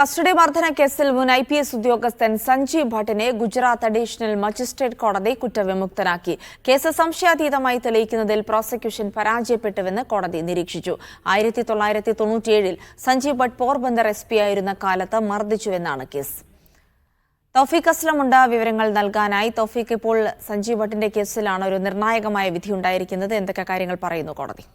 Custody മർദ്ദന കേസിൽ മുൻ IPS ഉദ്യോഗസ്ഥൻ സഞ്ജീവ് ഭട്ടിനെ ഗുജറാത്ത് അഡീഷണൽ മജിസ്ട്രേറ്റ് കോടതി കുറ്റവിമുക്തനാക്കി. കേസ് സംശയാതീതമായി തെളിയിക്കുന്നതിൽ പ്രോസിക്യൂഷൻ പരാജയപ്പെട്ടുവെന്ന് കോടതി നിരീക്ഷിച്ചു. 1997 സഞ്ജീവ് ഭട്ട് പോർബന്ദർ SP ആയിരുന്ന കാലത്ത് മർദ്ദിച്ചുവെന്നാണ് കേസ്. തൗഫീഖ് അസ്ലമുണ്ട് വിവരങ്ങൾ നൽകാനായി. തൗഫീഖ്, ഇപ്പോൾ സഞ്ജീവ് ഭട്ടിന്റെ കേസിലാണ് ഒരു നിർണായകമായ വിധി ഉണ്ടായിരിക്കുന്നത്. എന്തൊക്കെ കാര്യങ്ങൾ പറയുന്നു കോടതി?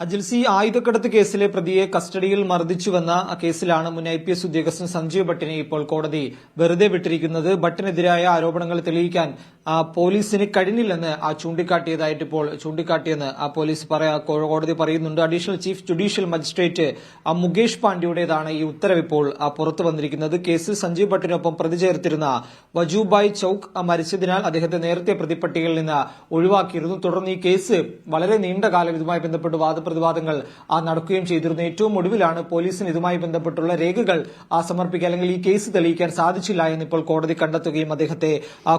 അജിൽസി ആയുധക്കടത്ത് കേസിലെ പ്രതിയെ കസ്റ്റഡിയിൽ മർദ്ദിച്ചുവെന്ന കേസിലാണ് മുൻ IPS ഉദ്യോഗസ്ഥൻ സഞ്ജീവ് ഭട്ടിനെ ഇപ്പോൾ കോടതി വെറുതെ വിട്ടിരിക്കുന്നത്. ഭട്ടിനെതിരായ ആരോപണങ്ങൾ തെളിയിക്കാൻ പോലീസിന് കഴിഞ്ഞില്ലെന്ന് ചൂണ്ടിക്കാട്ടിയെന്ന് പോലീസ് കോടതി പറയുന്നുണ്ട്. Additional chief judicial magistrate Mukesh പാണ്ഡ്യയുടേതാണ് ഈ ഉത്തരവ് ഇപ്പോൾ പുറത്തു വന്നിരിക്കുന്നത്. കേസിൽ സഞ്ജീവ് ഭട്ടിനൊപ്പം പ്രതി ചേർത്തിരുന്ന വജൂഭായ് ചൌക്ക് മരിച്ചതിനാൽ അദ്ദേഹത്തെ നേരത്തെ പ്രതിപട്ടികയിൽ നിന്ന് ഒഴിവാക്കിയിരുന്നു. തുടർന്ന് ഈ കേസ് വളരെ നീണ്ട കാലം ഇതുമായി ബന്ധപ്പെട്ട് വാദപ്രതിവാദങ്ങൾ നടക്കുകയും ചെയ്തിരുന്നു. ഏറ്റവും ഒടുവിലാണ് പോലീസിന് ഇതുമായി ബന്ധപ്പെട്ടുള്ള രേഖകൾ സമർപ്പിക്കുക അല്ലെങ്കിൽ ഈ കേസ് തെളിയിക്കാൻ സാധിച്ചില്ല എന്നിപ്പോൾ കോടതി കണ്ടെത്തുകയും അദ്ദേഹത്തെ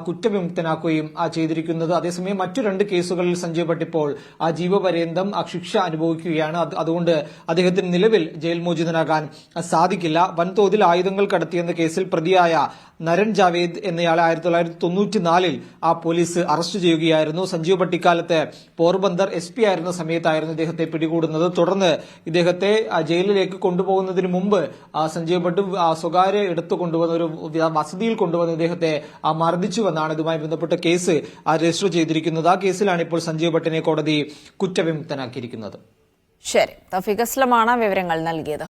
കുറ്റവിമുക്തനാക്കുകയും ചെയ്തിരിക്കുന്നത്. അതേസമയം മറ്റു 2 കേസുകളിൽ സഞ്ജീവ് ഭട്ട് ഇപ്പോൾ ജീവപര്യന്തം ശിക്ഷ അനുഭവിക്കുകയാണ്. അതുകൊണ്ട് അദ്ദേഹത്തിന് നിലവിൽ ജയിൽ മോചിതനാകാൻ സാധിക്കില്ല. വൻതോതിൽ ആയുധങ്ങൾ കടത്തിയെന്ന കേസിൽ പ്രതിയായ നരൻ ജാവേദ് എന്നയാളെ 1994 പോലീസ് അറസ്റ്റ് ചെയ്യുകയായിരുന്നു. സഞ്ജീവ് ഭട്ട് ഇക്കാലത്ത് പോർബന്ദർ SP ആയിരുന്ന സമയത്തായിരുന്നു ഇദ്ദേഹത്തെ പിടികൂടുന്നത്. തുടർന്ന് ഇദ്ദേഹത്തെ ജയിലിലേക്ക് കൊണ്ടുപോകുന്നതിന് മുമ്പ് സഞ്ജീവ് ഭട്ട് സ്വകാര്യ എടുത്തു കൊണ്ടുവന്ന ഒരു വസതിയിൽ കൊണ്ടുവന്ന് ഇദ്ദേഹത്തെ മർദ്ദിച്ചുവെന്നാണ് ഇതുമായി ബന്ധപ്പെട്ട കേസ് രജിസ്റ്റർ ചെയ്തിരിക്കുന്നത്. ആ കേസിലാണ് ഇപ്പോൾ സഞ്ജീവ് ഭട്ടിനെ കോടതി കുറ്റവിമുക്തനാക്കിയിരിക്കുന്നത്. ശരി, തൗഫീഖ് അസ്ലമാണ് വിവരങ്ങൾ നൽകിയത്.